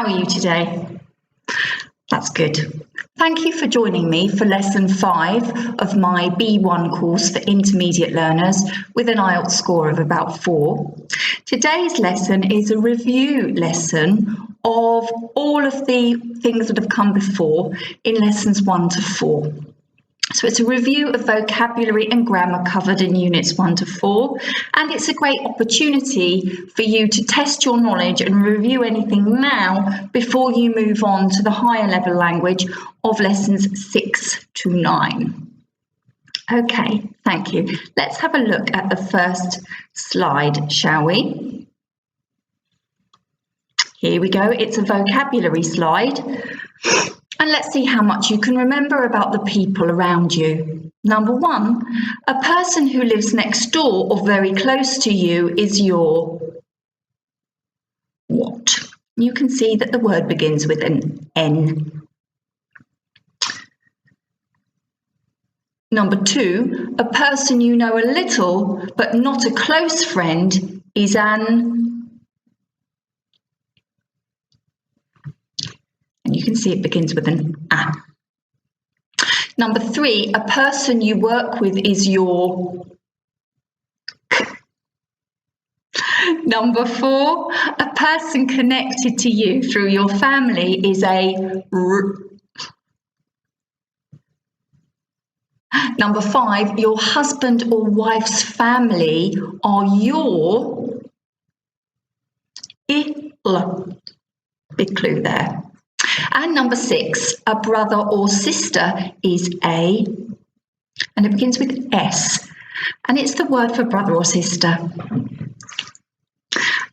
How are you today? That's good. Thank you for joining me for lesson 5 of my B1 course for intermediate learners with an IELTS score of about 4. Today's lesson is a review lesson of all of the things that have come before in lessons 1 to 4. So it's a review of vocabulary and grammar covered in units 1 to 4, and it's a great opportunity for you to test your knowledge and review anything now before you move on to the higher level language of lessons 6 to 9. Okay, thank you. Let's have a look at the first slide, shall we? Here we go. It's a vocabulary slide. And let's see how much you can remember about the people around you. Number 1, a person who lives next door or very close to you is your what? You can see that the word begins with an N. Number 2, a person you know a little but not a close friend is an... And you can see it begins with an A. Number 3, a person you work with is your K. Number 4, a person connected to you through your family is a R. Number 5, your husband or wife's family are your IL. Big clue there. And number 6, a brother or sister is a, and it begins with S, and it's the word for brother or sister.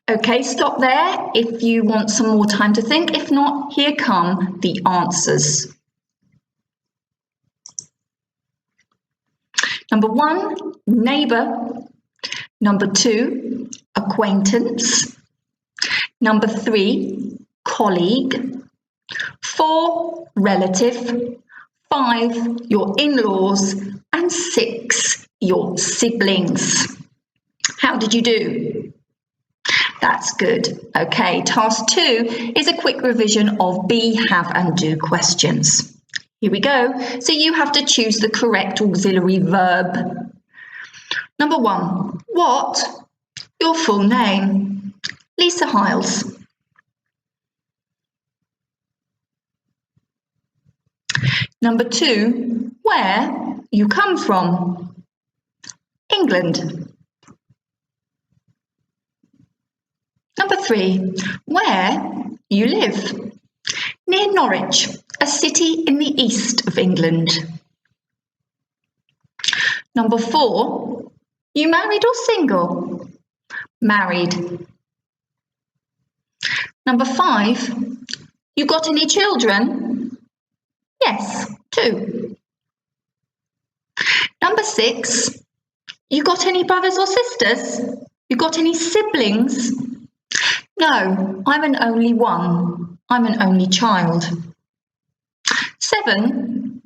Okay, stop there if you want some more time to think. If not, here come the answers. Number 1, neighbour. Number 2, acquaintance. Number 3, colleague. 4, relative. 5, your in-laws. And 6, your siblings. How did you do? That's good. Okay, task 2 is a quick revision of be, have and do questions. Here we go. So you have to choose the correct auxiliary verb. Number 1, what? Your full name. Lisa Hiles. Number 2, where you come from. England. Number 3, where you live. Near Norwich, a city in the east of England. Number 4, you married or single? Married. Number 5, you got any children? Yes, 2. Number 6, you got any brothers or sisters? You got any siblings? No, I'm an only one. I'm an only child. 7,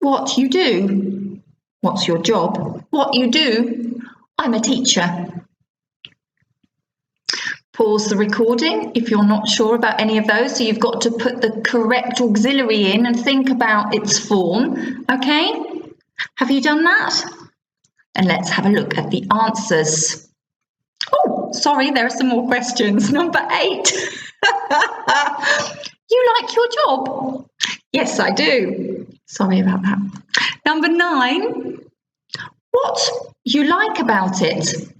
what you do? What's your job? What you do? I'm a teacher. Pause the recording if you're not sure about any of those. So you've got to put the correct auxiliary in and think about its form. Okay? Have you done that? And let's have a look at the answers. Oh, sorry, there are some more questions. Number 8. You like your job? Yes, I do. Sorry about that. Number 9. What you like about it?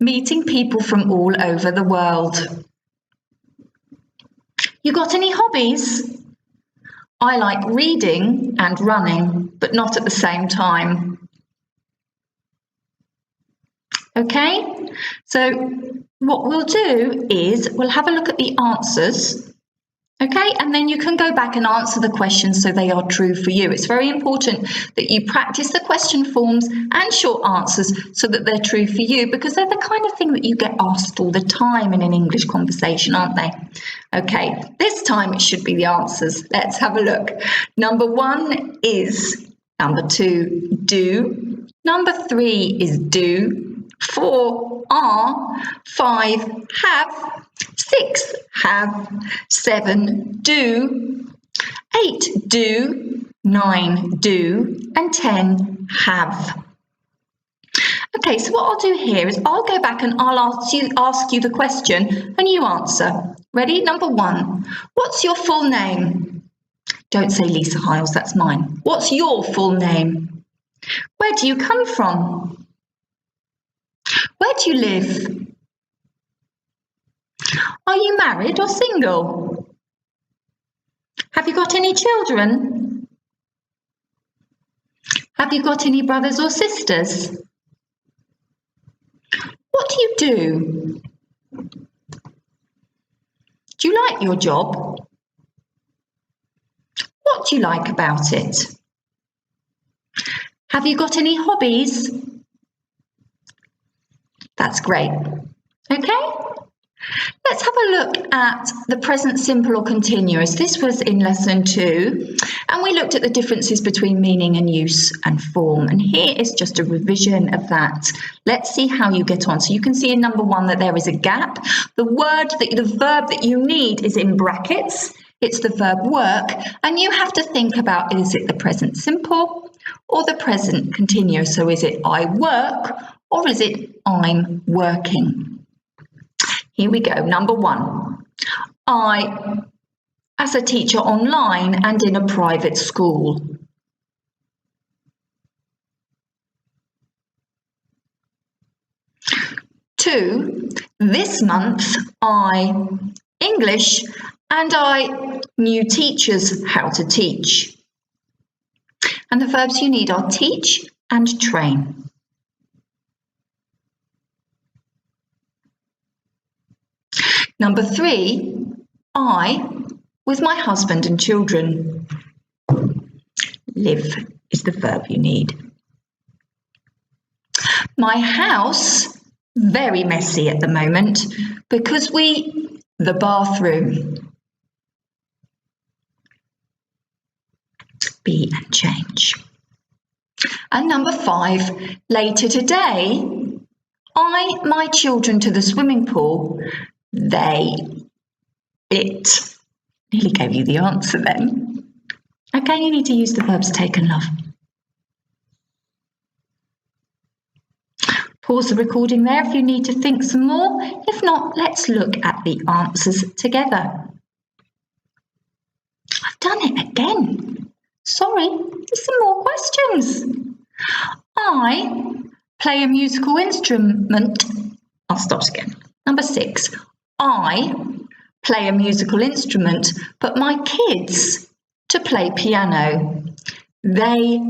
Meeting people from all over the world. You got any hobbies? I like reading and running, but not at the same time. Okay, so what we'll do is we'll have a look at the answers. Okay, and then you can go back and answer the questions so they are true for you. It's very important that you practice the question forms and short answers so that they're true for you, because they're the kind of thing that you get asked all the time in an English conversation, aren't they? Okay, this time it should be the answers. Let's have a look. Number 1 is, number 2, do. Number 3 is do. 4, are. 5, have. 6, have. 7, do. 8, do. 9, do. And 10, have. Okay, so what I'll do here is I'll go back and I'll ask you the question and you answer. Ready? Number 1, what's your full name? Don't say Lisa Hiles, that's mine. What's your full name? Where do you come from? Where do you live? Are you married or single? Have you got any children? Have you got any brothers or sisters? What do you do? Do you like your job? What do you like about it? Have you got any hobbies? That's great. Okay? Let's have a look at the present simple or continuous. This was in lesson 2, and we looked at the differences between meaning and use and form. And here is just a revision of that. Let's see how you get on. So you can see in number 1 that there is a gap. The verb that you need is in brackets. It's the verb work, and you have to think about, is it the present simple or the present continuous? So is it I work or is it I'm working? Here we go. Number 1, I, as a teacher online and in a private school. Two, this month I, English, and I knew teachers how to teach. And the verbs you need are teach and train. Number 3, I, with my husband and children. Live is the verb you need. My house, very messy at the moment because the bathroom. Be and change. And number 5, later today, I, my children to the swimming pool. They, it. Nearly gave you the answer then. Okay, you need to use the verbs take and love. Pause the recording there if you need to think some more. If not, let's look at the answers together. I've done it again. Sorry, there's some more questions. I play a musical instrument. I'll start again. Number 6. I play a musical instrument, but my kids to play piano. They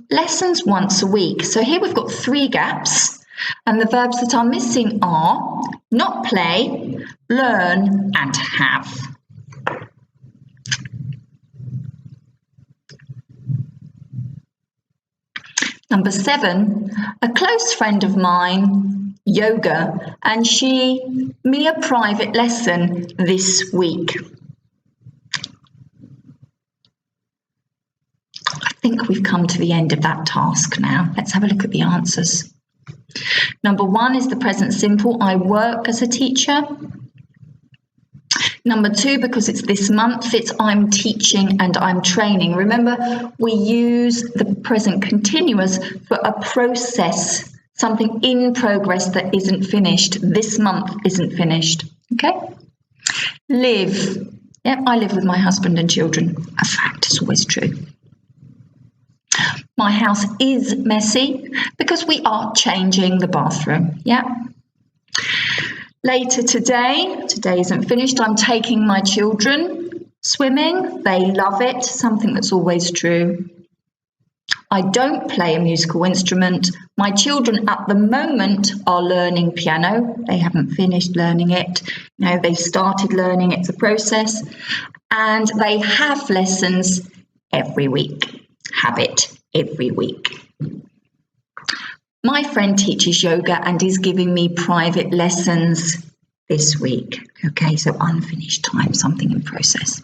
lessons once a week. So here we've got 3 gaps, and the verbs that are missing are not play, learn, and have. Number 7, a close friend of mine, yoga, and me a private lesson this week. I think we've come to the end of that task now. Let's have a look at the answers. Number 1 is the present simple, I work as a teacher. Number 2, because it's this month, it's I'm teaching and I'm training. Remember, we use the present continuous for a process, something in progress that isn't finished. This month isn't finished. Okay? Live. Yep, I live with my husband and children. A fact, it's always true. My house is messy because we are changing the bathroom. Yeah. Later today isn't finished. I'm taking my children swimming. They love it, something that's always true. I don't play a musical instrument. My children at the moment are learning piano. They haven't finished learning it. No, they've started learning. It's a process. And they have lessons every week. Have it every week. My friend teaches yoga and is giving me private lessons this week. Okay, so unfinished time, something in process.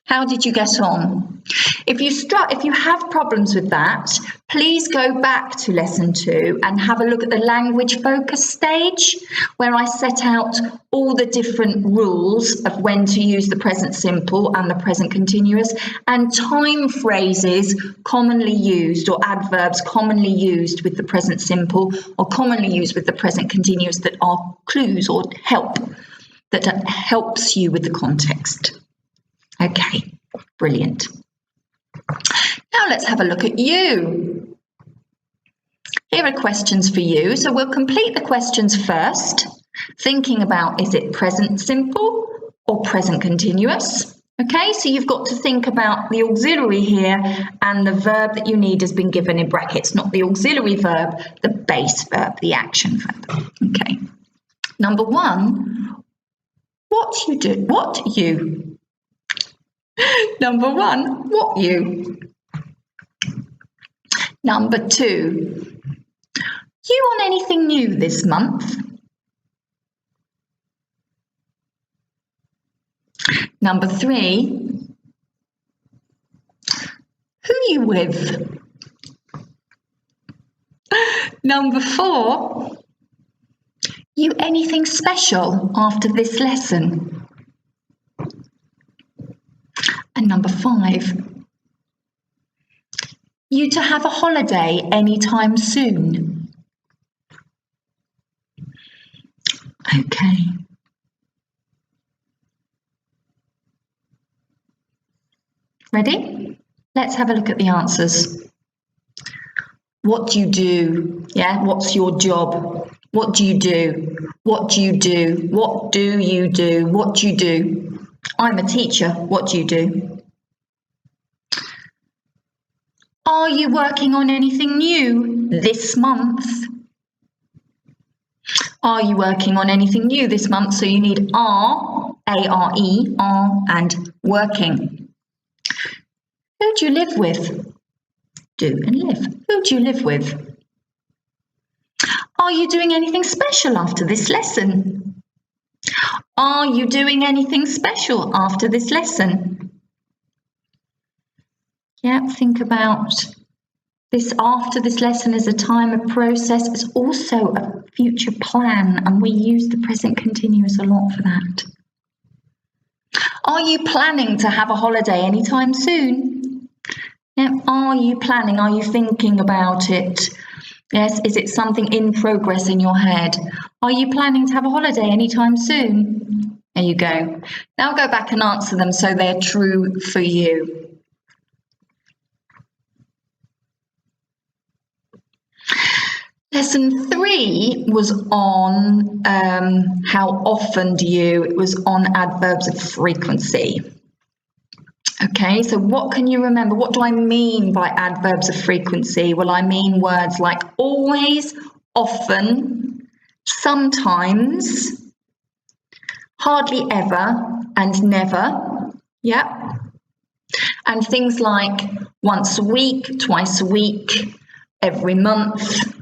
How did you get on? If you have problems with that, please go back to lesson 2 and have a look at the language focus stage, where I set out all the different rules of when to use the present simple and the present continuous, and time phrases commonly used, or adverbs commonly used with the present simple or commonly used with the present continuous, that are clues or help, that helps you with the context. Okay, brilliant. Now let's have a look at you. Here are questions for you. So we'll complete the questions first, thinking about, is it present simple or present continuous? Okay, so you've got to think about the auxiliary here, and the verb that you need has been given in brackets, not the auxiliary verb, the base verb, the action verb. Okay. Number 1, what you do, what you. Number 1, what you. Number 2, you on anything new this month? Number 3, who you with? Number 4, you anything special after this lesson? And number 5, you to have a holiday anytime soon? Okay. Ready? Let's have a look at the answers. What do you do? Yeah, what's your job? What do you do? What do you do? What do you do? What do you do? I'm a teacher. What do you do? Are you working on anything new this month? Are you working on anything new this month? So you need are, A-R-E, are, and working. Who do you live with? Do and live. Who do you live with? Are you doing anything special after this lesson? Are you doing anything special after this lesson? Yeah, think about this. After this lesson is a time of process. It's also a future plan, and we use the present continuous a lot for that. Are you planning to have a holiday anytime soon? Yeah, are you planning? Are you thinking about it? Yes, is it something in progress in your head? Are you planning to have a holiday anytime soon? There you go. Now go back and answer them so they're true for you. Lesson 3 was on how often do you, it was on adverbs of frequency. Okay, so what can you remember? What do I mean by adverbs of frequency? Well, I mean words like always, often, sometimes, hardly ever, and never. Yeah. And things like once a week, twice a week, every month,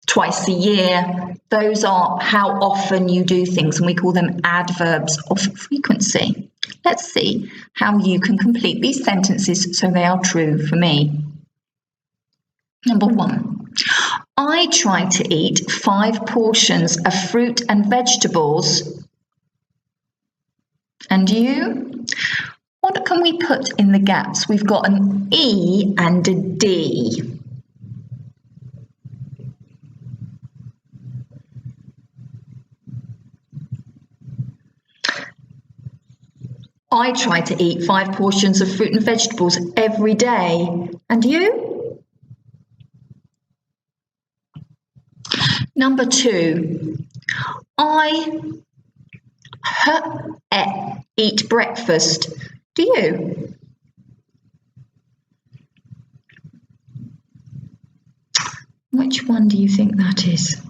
twice a year. Those are how often you do things, and we call them adverbs of frequency. Let's see how you can complete these sentences so they are true for me. Number 1, I try to eat 5 portions of fruit and vegetables. And you? What can we put in the gaps? We've got an E and a D. I try to eat 5 portions of fruit and vegetables every day. And you? Number 2, I eat breakfast. Do you? Which one do you think that is?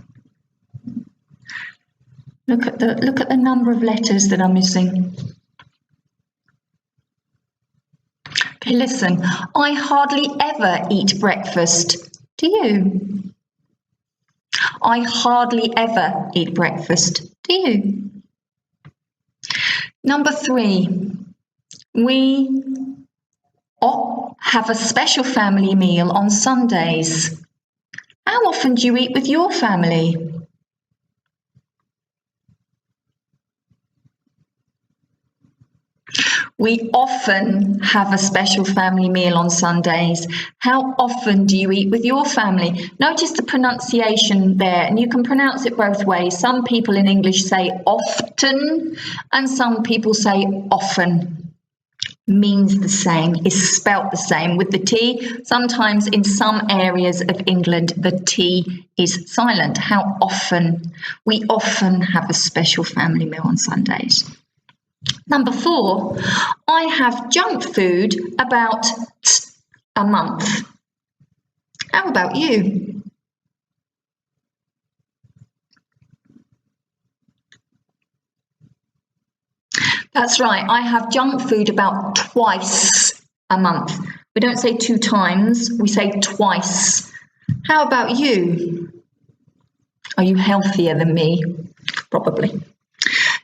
Look at the number of letters that are missing. Okay, listen. I hardly ever eat breakfast. Do you? I hardly ever eat breakfast. Do you? Number 3. We have a special family meal on Sundays. How often do you eat with your family? We often have a special family meal on Sundays. How often do you eat with your family? Notice the pronunciation there, and you can pronounce it both ways. Some people in English say often, and some people say often. Means the same, is spelt the same with the T. Sometimes in some areas of England, the T is silent. How often? We often have a special family meal on Sundays. Number 4, I have junk food about a month. How about you? That's right, I have junk food about twice a month. We don't say 2 times, we say twice. How about you? Are you healthier than me? Probably.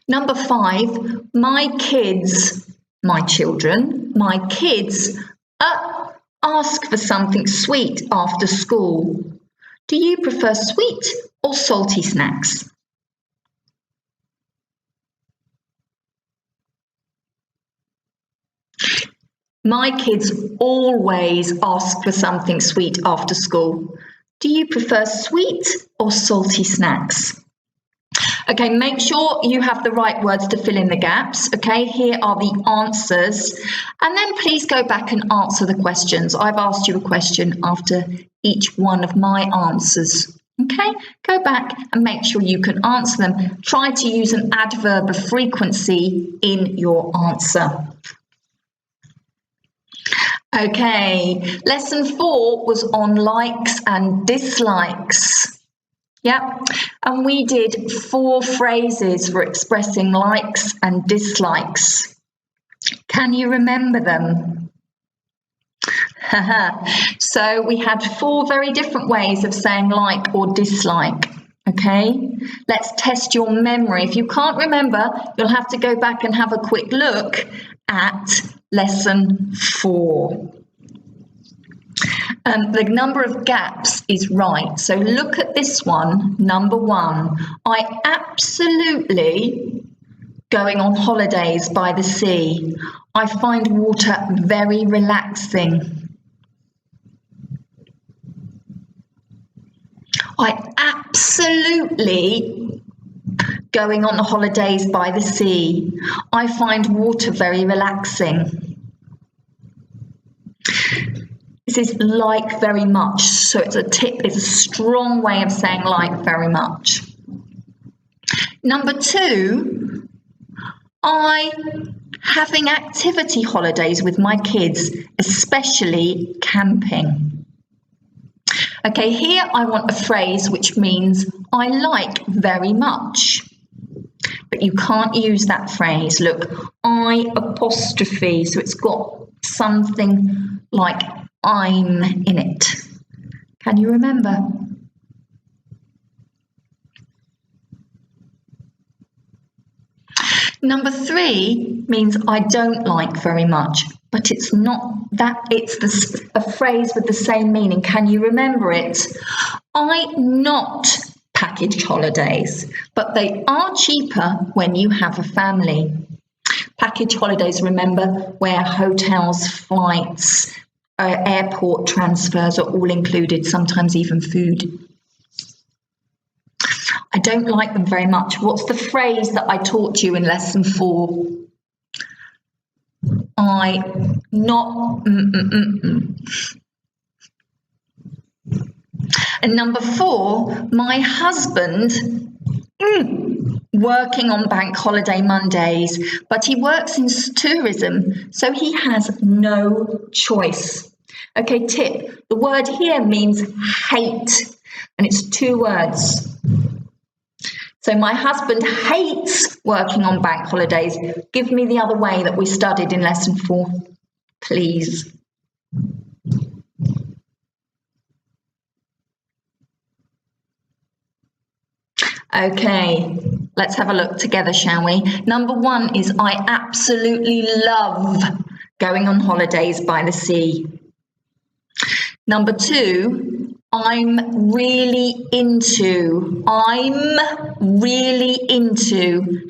Number 5, my kids ask for something sweet after school. Do you prefer sweet or salty snacks? My kids always ask for something sweet after school. Do you prefer sweet or salty snacks? Okay, make sure you have the right words to fill in the gaps. Okay, here are the answers. And then please go back and answer the questions. I've asked you a question after each one of my answers. Okay, go back and make sure you can answer them. Try to use an adverb of frequency in your answer. Okay, lesson 4 was on likes and dislikes. Yeah, and we did 4 phrases for expressing likes and dislikes. Can you remember them? So we had 4 very different ways of saying like or dislike. Okay, let's test your memory. If you can't remember, you'll have to go back and have a quick look at lesson 4. The number of gaps is right. So look at this one, number 1. I absolutely going on holidays by the sea. I find water very relaxing. I absolutely going on holidays by the sea. I find water very relaxing. This is like very much, so it's a strong way of saying like very much. Number 2, I having activity holidays with my kids, especially camping. Okay, here I want a phrase which means I like very much. But you can't use that phrase. Look, I apostrophe, so it's got something like I'm in it. Can you remember? Number 3 means I don't like very much, but it's not that, it's a phrase with the same meaning. Can you remember it? I not package holidays, but they are cheaper when you have a family. Package holidays, remember, where hotels, flights, airport transfers are all included, sometimes even food. I don't like them very much. What's the phrase that I taught you in lesson 4? I not And number 4, my husband working on bank holiday Mondays, but he works in tourism, so he has no choice. Okay, tip, the word here means hate, and it's 2 words. So my husband hates working on bank holidays. Give me the other way that we studied in lesson 4, please. Okay, let's have a look together, shall we? Number 1 is I absolutely love going on holidays by the sea. Number 2, I'm really into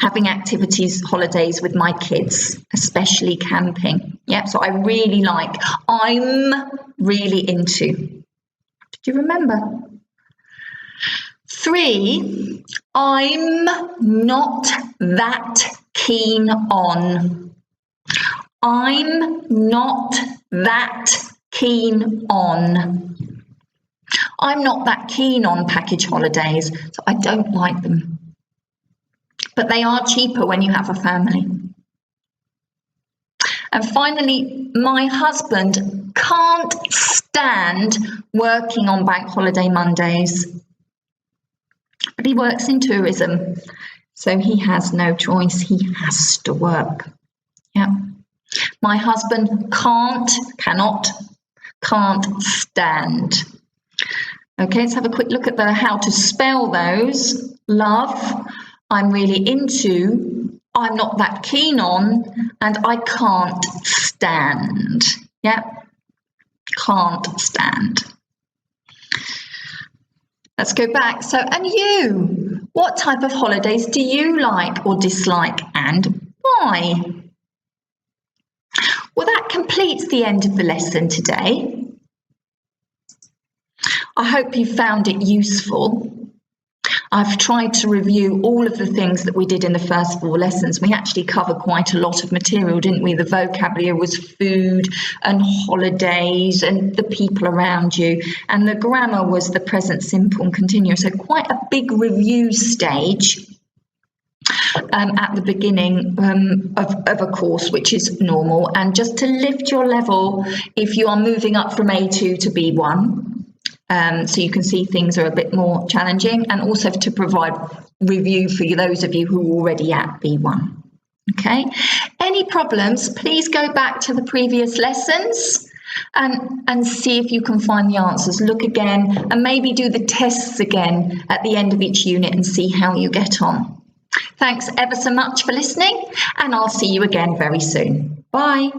having activities, holidays with my kids, especially camping. Yep, so I'm really into. Did you remember? 3, I'm not that keen on. I'm not that keen on. I'm not that keen on package holidays, so I don't like them. But they are cheaper when you have a family. And finally, my husband can't stand working on bank holiday Mondays. But he works in tourism, so he has no choice. He has to work. Yeah. My husband can't stand. Okay, let's have a quick look at how to spell those. Love, I'm really into, I'm not that keen on, and I can't stand. Yeah, can't stand. Let's go back. So, and you, what type of holidays do you like or dislike, and why? Well, that completes the end of the lesson today. I hope you found it useful. I've tried to review all of the things that we did in the first 4 lessons. We actually covered quite a lot of material, didn't we? The vocabulary was food and holidays and the people around you. And the grammar was the present simple and continuous. So quite a big review stage at the beginning of a course, which is normal. And just to lift your level, if you are moving up from A2 to B1, so you can see things are a bit more challenging, and also to provide review for those of you who are already at B1. Okay, any problems, please go back to the previous lessons and see if you can find the answers. Look again and maybe do the tests again at the end of each unit and see how you get on. Thanks ever so much for listening, and I'll see you again very soon. Bye.